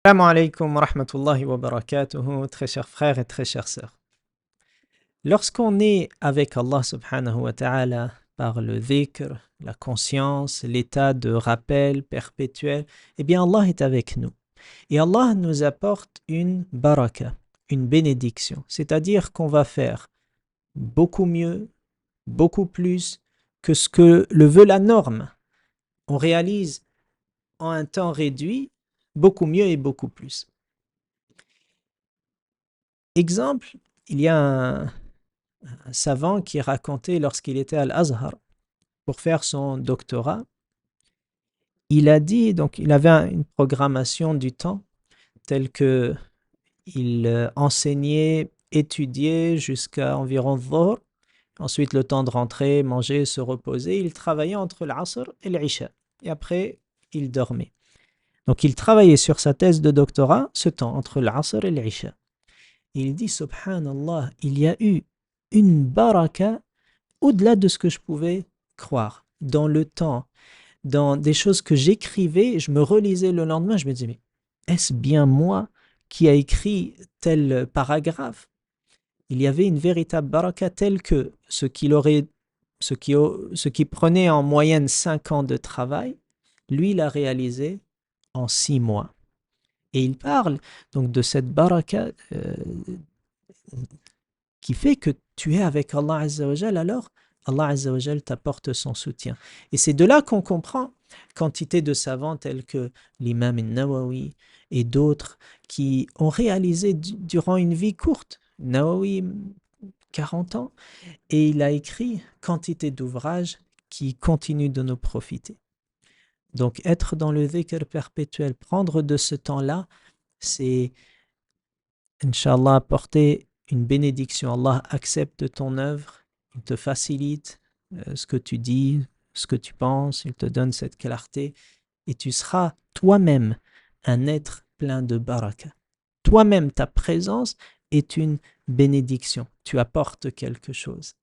Assalamu alaikum wa rahmatullahi wa barakatuhu, très chers frères et très chères sœurs. Lorsqu'on est avec Allah subhanahu wa ta'ala par le dhikr, la conscience, l'état de rappel perpétuel, eh bien Allah est avec nous. Et Allah nous apporte une baraka, une bénédiction. C'est-à-dire qu'on va faire beaucoup mieux, beaucoup plus que ce que le veut la norme. On réalise en un temps réduit beaucoup mieux et beaucoup plus. Exemple, il y a un savant qui racontait lorsqu'il était à l'Azhar pour faire son doctorat, il a dit, donc il avait une programmation du temps telle que il enseignait, étudiait jusqu'à environ Dhuhr, ensuite le temps de rentrer, manger, se reposer, il travaillait entre l'Asr et l'Isha, et après il dormait. Donc il travaillait sur sa thèse de doctorat, ce temps entre l'Asr et l'Isha. Il dit, subhanallah, il y a eu une baraka au-delà de ce que je pouvais croire. Dans le temps, dans des choses que j'écrivais, je me relisais le lendemain, je me disais, mais est-ce bien moi qui a écrit tel paragraphe? Il y avait une véritable baraka telle que ce qui prenait en moyenne 5 ans de travail, lui l'a réalisé en 6 mois. Et il parle donc de cette baraka qui fait que tu es avec Allah Azza wa Jal, alors Allah Azza wa Jal t'apporte son soutien. Et c'est de là qu'on comprend quantité de savants tels que l'imam al-Nawawi et d'autres qui ont réalisé durant une vie courte, Nawawi 40 ans, et il a écrit quantité d'ouvrages qui continuent de nous profiter. Donc être dans le dhikr perpétuel, prendre de ce temps-là, c'est, Inch'Allah, apporter une bénédiction. Allah accepte ton œuvre, il te facilite ce que tu dis, ce que tu penses, il te donne cette clarté et tu seras toi-même un être plein de baraka. Toi-même, ta présence est une bénédiction. Tu apportes quelque chose.